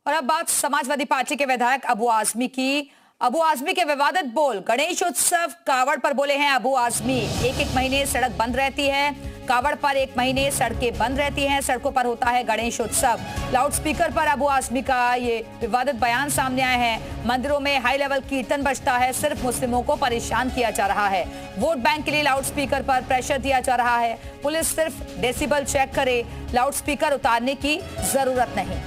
और अब बात समाजवादी पार्टी के विधायक अबू आजमी की। अबू आजमी के विवादित बोल, गणेश उत्सव कावड़ पर बोले हैं अबू आजमी। एक महीने सड़क बंद रहती है, कावड़ पर 1 महीने सड़कें बंद रहती हैं, सड़कों पर होता है गणेश उत्सव। लाउडस्पीकर पर अबू आजमी का ये विवादित बयान सामने आए हैं। मंदिरों में हाई लेवल कीर्तन बजता है, सिर्फ मुस्लिमों को परेशान किया जा रहा है। वोट बैंक के लिए लाउडस्पीकर पर प्रेशर दिया जा रहा है। पुलिस सिर्फ डेसिबल चेक करे, लाउडस्पीकर उतारने की जरूरत नहीं।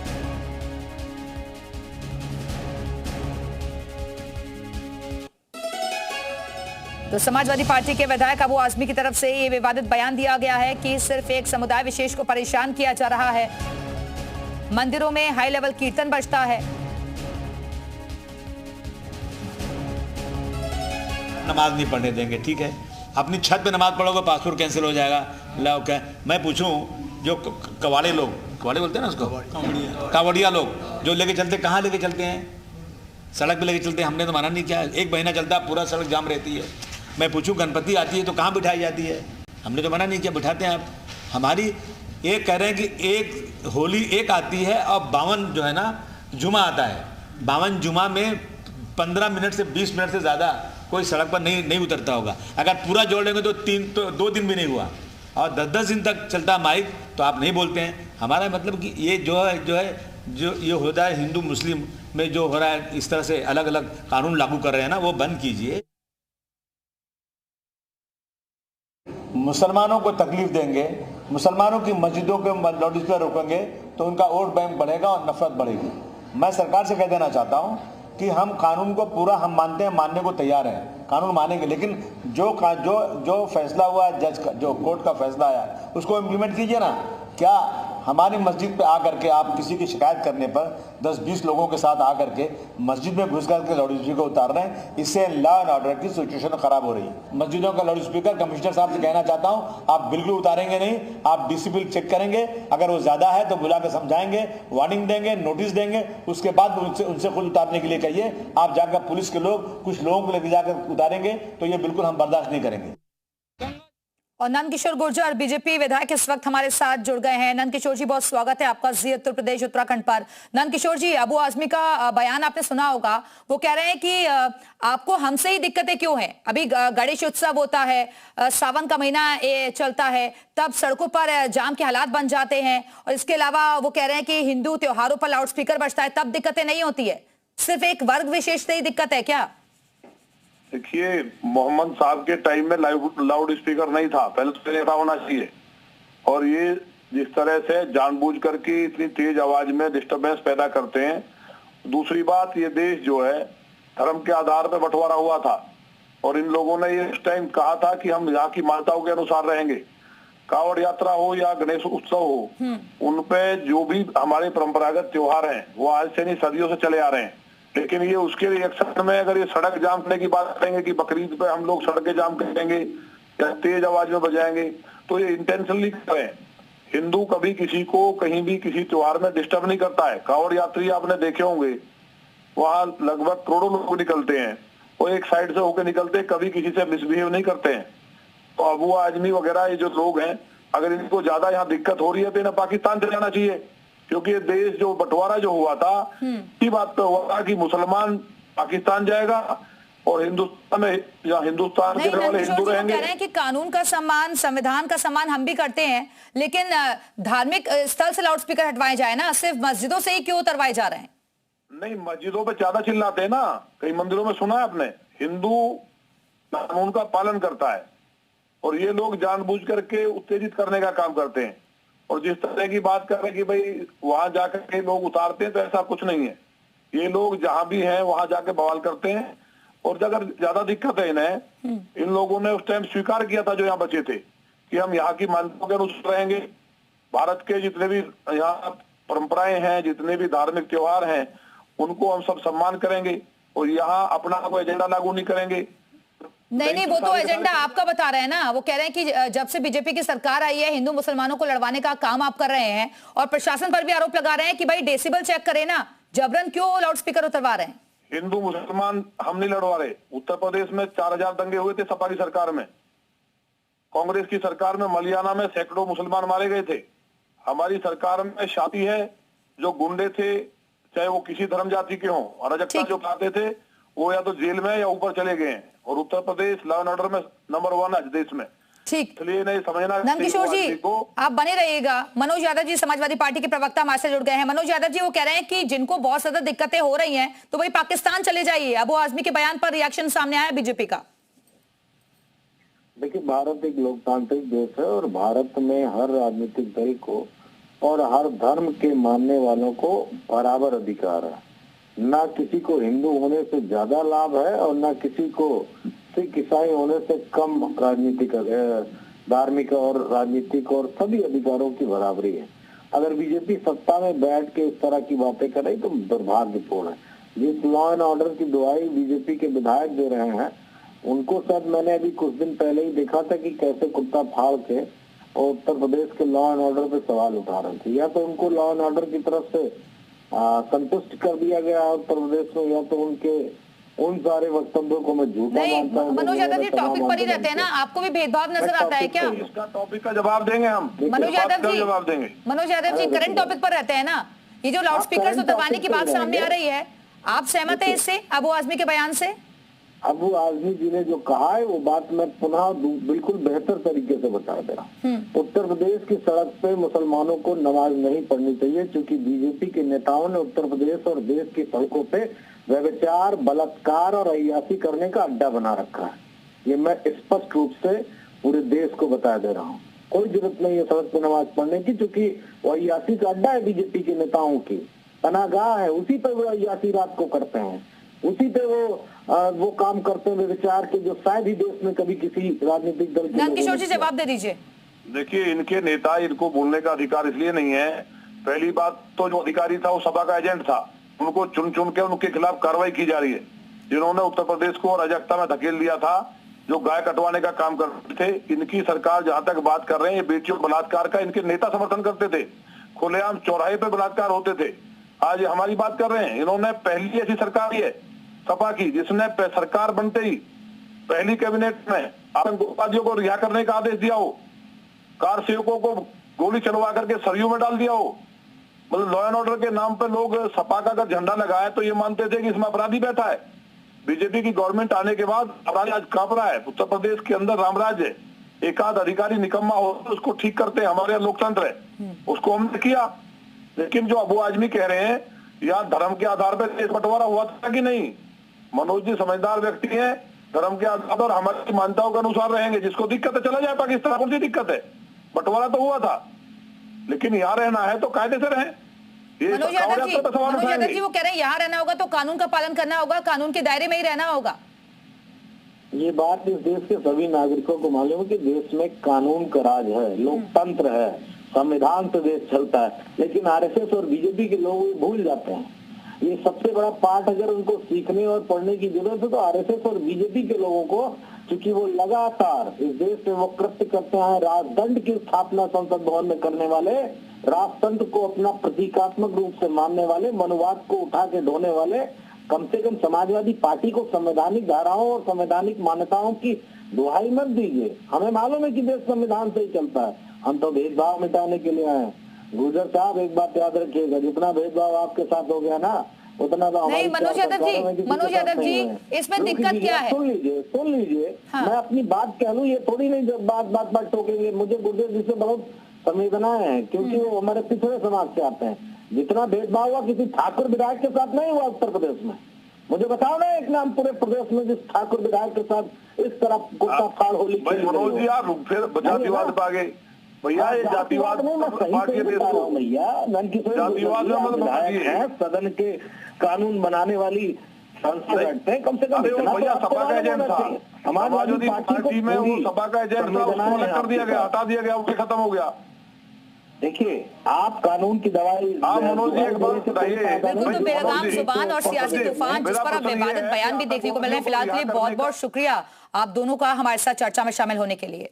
तो समाजवादी पार्टी के विधायक अबू आजमी की तरफ से ये विवादित बयान दिया गया है कि सिर्फ एक समुदाय विशेष को परेशान किया जा रहा है। मंदिरों में हाई लेवल कीर्तन बजता है। नमाज नहीं पढ़ने देंगे, ठीक है। अपनी छत पे नमाज पढ़ोगे पासपोर्ट कैंसिल हो जाएगा। लो क्या मैं पूछूं, जो कवाड़े लोग, कवाड़े बोलते हैं ना उसको, कावड़िया लोग जो लेके चलते, कहाँ लेके चलते हैं? सड़क पे लेके चलते हैं। हमने तो माना नहीं क्या, 1 महीना चलता है, पूरा सड़क जाम रहती है। मैं पूछूं, गणपति आती है तो कहाँ बिठाई जाती है? हमने तो मना नहीं किया, बिठाते हैं आप। हमारी एक कह रहे हैं कि एक होली एक आती है और 52 जो है ना जुमा आता है। 52 जुमा में 15 मिनट से 20 मिनट से ज़्यादा कोई सड़क पर नहीं उतरता होगा। अगर पूरा जोड़ लेंगे तो 2 दिन भी नहीं हुआ, और 10-10 दिन तक चलता माइक, तो आप नहीं बोलते हैं। हमारा मतलब कि ये जो ये होता है हिंदू मुस्लिम में जो हो रहा है, इस तरह से अलग अलग कानून लागू कर रहे हैं ना, वो बंद कीजिए। मुसलमानों को तकलीफ देंगे, मुसलमानों की मस्जिदों के लाउडस्पीकर रोकेंगे तो उनका वोट बैंक बढ़ेगा और नफरत बढ़ेगी। मैं सरकार से कह देना चाहता हूं कि हम कानून को पूरा हम मानते हैं, मानने को तैयार हैं, कानून मानेंगे, लेकिन जो फैसला हुआ जज का, जो कोर्ट का फैसला आया, उसको इम्प्लीमेंट कीजिए ना। क्या हमारी मस्जिद पे आकर के आप किसी की शिकायत करने पर 10-20 लोगों के साथ आकर के मस्जिद में घुस करके लाउडस्पीकर उतार रहे हैं? इससे लॉ एंड ऑर्डर की सिचुएशन खराब हो रही है। मस्जिदों का लाउडस्पीकर कमिश्नर साहब से कहना चाहता हूं, आप बिल्कुल उतारेंगे नहीं, आप डिसिबल चेक करेंगे। अगर वो ज्यादा है तो बुला के समझाएंगे, वार्निंग देंगे, नोटिस देंगे, उसके बाद उनसे खुद उतारने के लिए कहिए। आप जाकर पुलिस के लोग कुछ लोगों को लेकर जाकर उतारेंगे तो ये बिल्कुल हम बर्दाश्त नहीं करेंगे। और नंदकिशोर गुर्जर बीजेपी विधायक इस वक्त हमारे साथ जुड़ गए हैं। नंदकिशोर जी, बहुत स्वागत है आपका जी उत्तर प्रदेश उत्तराखंड पर। नंदकिशोर जी, अबू आजमी का बयान आपने सुना होगा। वो कह रहे हैं कि आपको हमसे ही दिक्कतें क्यों हैं? अभी गणेश उत्सव होता है, सावन का महीना चलता है, तब सड़कों पर जाम के हालात बन जाते हैं। और इसके अलावा वो कह रहे हैं कि हिंदू त्योहारों पर लाउडस्पीकर बजता है, तब दिक्कतें नहीं होती है। सिर्फ एक वर्ग विशेष से ही दिक्कत है क्या? देखिए, मोहम्मद साहब के टाइम में लाउड स्पीकर नहीं था, पहले तो ऐसा होना चाहिए। और ये जिस तरह से जानबूझ करके इतनी तेज आवाज में डिस्टरबेंस पैदा करते हैं। दूसरी बात, ये देश जो है धर्म के आधार पर बंटवारा हुआ था, और इन लोगों ने ये इस टाइम कहा था कि हम यहाँ की मान्यताओं के अनुसार रहेंगे। कावड़ यात्रा हो या गणेश उत्सव हो, उनपे जो भी हमारे परंपरागत त्योहार हैं वो आज से नहीं सदियों से चले आ रहे हैं। लेकिन ये उसके रिएक्शन में अगर ये सड़क जाम करने की बात करेंगे कि बकरीद पे हम लोग सड़कें जाम करेंगे या तेज आवाज में बजाएंगे, तो ये इंटेंशनली करें। हिंदू कभी किसी को कहीं भी किसी त्योहार में डिस्टर्ब नहीं करता है। कावड़ यात्री आपने देखे होंगे, वहां लगभग करोड़ों लोग निकलते हैं, वो एक साइड से होकर निकलते हैं, कभी किसी से मिसबिहेव नहीं करते हैं। तो अबू आजमी वगैरह ये जो लोग हैं, अगर इनको ज्यादा यहाँ दिक्कत हो रही है तो इन्हें पाकिस्तान चले जाना चाहिए। क्योंकि ये देश जो बंटवारा जो हुआ था, इसी बात पे हुआ था कि मुसलमान पाकिस्तान जाएगा और हिंदुस्तान में या हिंदुस्तान के वाले हिंदू रहेंगे। कह रहे हैं कि कानून का सम्मान, संविधान का सम्मान हम भी करते हैं, लेकिन धार्मिक स्थल से लाउडस्पीकर हटवाए जाए ना, सिर्फ मस्जिदों से ही क्यों उतरवाए जा रहे हैं? नहीं, मस्जिदों पे ज्यादा चिल्लाते हैं ना। कई मंदिरों में सुना है आपने, हिंदू कानून का पालन करता है और ये लोग जानबूझ करके उत्तेजित करने का काम करते हैं। और जिस तरह की बात कर रहे हैं कि भाई वहां जाकर के लोग उतारते हैं, तो ऐसा कुछ नहीं है। ये लोग जहां भी हैं वहां जाके बवाल करते हैं। और अगर ज्यादा दिक्कत है इन्हें, इन लोगों ने उस टाइम स्वीकार किया था जो यहाँ बचे थे कि हम यहाँ की मान्यताओं के अनुसार रहेंगे। भारत के जितने भी यहाँ परंपराएं हैं, जितने भी धार्मिक त्योहार हैं, उनको हम सब सम्मान करेंगे और यहाँ अपना कोई एजेंडा लागू नहीं करेंगे। नहीं, वो तो एजेंडा आपका बता रहे हैं ना। वो कह रहे हैं कि जब से बीजेपी की सरकार आई है, हिंदू मुसलमानों को लड़वाने का काम आप कर रहे हैं, और प्रशासन पर भी आरोप लगा रहे हैं कि भाई डेसिबल चेक करें ना, जबरन क्यों लाउडस्पीकर उतरवा रहे हैं? हिंदू मुसलमान हम नहीं लड़वा रहे। उत्तर प्रदेश में 4000 दंगे हुए थे सपा की सरकार में। कांग्रेस की सरकार में मलियाना में सैकड़ों मुसलमान मारे गए थे। हमारी सरकार में शादी है, जो गुंडे थे, चाहे वो किसी धर्म जाति के हों, अराजकता ठीक। जो पाते थे वो या तो जेल में या ऊपर चले गए हैं। और Uttar Pradesh law and order में नंबर 1 है देश में। ठीक। इसलिए नहीं समझना नंदकिशोर जी, को। आप बने रहिएगा। मनोज यादव जी समाजवादी पार्टी के प्रवक्ता हमारे से जुड़ गए हैं। मनोज यादव जी वो कह रहे हैं कि जिनको बहुत ज्यादा दिक्कतें हो रही हैं तो वही पाकिस्तान चले जाइए। अबू आजमी के बयान पर रिएक्शन सामने आया बीजेपी का। देखिए, भारत एक लोकतांत्रिक देश है और भारत में हर राजनीतिक दल को और हर धर्म के मानने वालों को बराबर अधिकार है। ना किसी को हिंदू होने से ज्यादा लाभ है और ना किसी को सिख ईसाई होने से कम राजनीतिक धार्मिक और राजनीतिक और सभी अधिकारों की बराबरी है। अगर बीजेपी सत्ता में बैठ के इस तरह की बातें करे तो दुर्भाग्यपूर्ण है। जिस लॉ एंड ऑर्डर की दुहाई बीजेपी के विधायक दे रहे हैं उनको शायद मैंने अभी कुछ दिन पहले ही देखा था कि कैसे कुत्ता फाड़ के और उत्तर प्रदेश के लॉ एंड ऑर्डर पे सवाल उठा रहे थे। या तो उनको लॉ एंड ऑर्डर की तरफ से संतुष्ट कर दिया गया उत्तर प्रदेश में, या तो उनके उन सारे वक्तव्यों को मैं झूठा नहीं, मानता हूं। मनोज यादव जी टॉपिक पर ही रहते हैं ना, आपको भी भेदभाव नजर आता है क्या? इसका टॉपिक का जवाब देंगे हम। मनोज यादव जी, जवाब देंगे। मनोज यादव जी करंट टॉपिक पर रहते हैं ना। ये जो लाउड स्पीकर उतरवाने की बात सामने आ रही है, आप सहमत हैं इससे, अबू आजमी के बयान से? अबू आजमी जी ने जो कहा है वो बात मैं पुनः बिल्कुल बेहतर तरीके से बता दे रहा हूँ। उत्तर प्रदेश की सड़क पे मुसलमानों को नमाज नहीं पढ़नी चाहिए क्योंकि बीजेपी के नेताओं ने उत्तर प्रदेश और देश की सड़कों पे व्यभिचार, बलात्कार और अय्याशी करने का अड्डा बना रखा है। ये मैं स्पष्ट रूप से पूरे देश को बता दे रहा हूँ। कोई जरूरत नहीं है सड़क पे नमाज पढ़ने की, क्योंकि वो अय्याशी का अड्डा है बीजेपी के नेताओं की, पनागाह है। उसी पे वो अय्याशी रात को करते हैं, उसी पे वो काम करते हैं विचार के जो शायद ही देश में कभी किसी राजनीतिक दल के। नंदकिशोर जी जवाब दे दीजिए। देखिए, इनके नेता इनको बोलने का अधिकार इसलिए नहीं है। पहली बात तो जो अधिकारी था वो सपा का एजेंट था, उनको चुन चुन के उनके खिलाफ कार्रवाई की जा रही है। जिन्होंने उत्तर प्रदेश को अराजकता में धकेल दिया था, जो गाय कटवाने का काम करते थे। इनकी सरकार जहां तक बात कर रहे हैं, ये बेटियों बलात्कार का इनके नेता समर्थन करते थे। खुलेआम चौराहे पे बलात्कार होते थे। आज हमारी बात कर रहे हैं, इन्होंने पहली ऐसी सरकार है सपा की जिसने सरकार बनते ही पहली कैबिनेट में आतंकवादियों को रिहा करने का आदेश दिया हो, कार सेवकों को गोली चलवा करके सरयू में डाल दिया हो। मतलब लॉ एंड ऑर्डर के नाम पे लोग सपा का अगर झंडा लगाए तो ये मानते थे कि इसमें अपराधी बैठा है। बीजेपी की गवर्नमेंट आने के बाद अपराधी आज कांप रहा है। उत्तर प्रदेश के अंदर रामराज है, एक आध अधिकारी निकम्मा हो तो उसको ठीक करते हैं, हमारे लोकतंत्र है, उसको हमने किया। लेकिन जो अबू आजमी कह रहे हैं यहाँ धर्म के आधार पर देश बंटवारा हुआ था कि नहीं? मनोज जी समझदार व्यक्ति हैं, धर्म के आधार पर हमारी मान्यताओं के अनुसार रहेंगे। जिसको दिक्कत है चला जाए पाकिस्तान, कौन सी दिक्कत है? बंटवारा तो हुआ था, लेकिन यहाँ रहना है तो कायदे से रहें। मनोज यादव जी वो कह रहे हैं यहाँ रहना होगा तो कानून का पालन करना होगा, कानून के दायरे में ही रहना होगा। ये बात इस देश के सभी नागरिकों को मालूम है कि देश में कानून का राज है, लोकतंत्र है, संविधान से देश चलता है। लेकिन आरएसएस और बीजेपी के लोग भूल जाते हैं। ये सबसे बड़ा पाठ अगर उनको सीखने और पढ़ने की जरूरत है तो आरएसएस और बीजेपी के लोगों को, क्योंकि वो लगातार इस देश में वो कृत्य करते हैं। राजदंड की स्थापना संसद भवन में करने वाले, राजतंत्र को अपना प्रतीकात्मक रूप से मानने वाले, मनुवाद को उठा के ढोने वाले, कम से कम समाजवादी पार्टी को संवैधानिक धाराओं और संवैधानिक मान्यताओं की दुहाई मत दीजिए। हमें मालूम है कि देश संविधान से ही चलता है, हम तो भेदभाव मिटाने के लिए आए हैं। गुर्जर साहब एक बात याद रखिएगा, जितना भेदभाव आपके साथ हो गया ना उतना तो नहीं। मनोज यादव जी इसमें दिक्कत क्या है? सुन लीजिए हाँ। मैं अपनी बात कह लूं, ये थोड़ी नहीं जब बात टोकेंगे। मुझे गुर्जर जी से बहुत संवेदनाएं हैं क्योंकि वो हमारे पिछड़े समाज से आते हैं। जितना भेदभाव हुआ किसी ठाकुर विधायक के साथ नहीं हुआ उत्तर प्रदेश में। मुझे बताओ ना एक नाम पूरे प्रदेश में जिस ठाकुर विधायक के साथ इस तरह कुत्ता फाड़ होली। मनोज जी आप फिर जातिवाद पे आ गए भैया। ये जातिवाद में मैं सही से बता रहा हूँ भैया। जातिवाद है, सदन के कानून बनाने वाली संसद बैठते हैं, कम से कम भैया सपा का एजेंट था, समाजवादी पार्टी में वो सपा का एजेंट था, उसको अलग कर दिया गया, हटा दिया गया, उससे खत्म हो गया। देखिए आप कानून की दवाई बिल्कुल तो बेलगाम जुबान और सियासी तूफान जिस पर अब विवादित बयान भी देखने को मिल रहे हैं। फिलहाल के लिए बहुत बहुत शुक्रिया आप दोनों का हमारे साथ चर्चा में शामिल होने के लिए।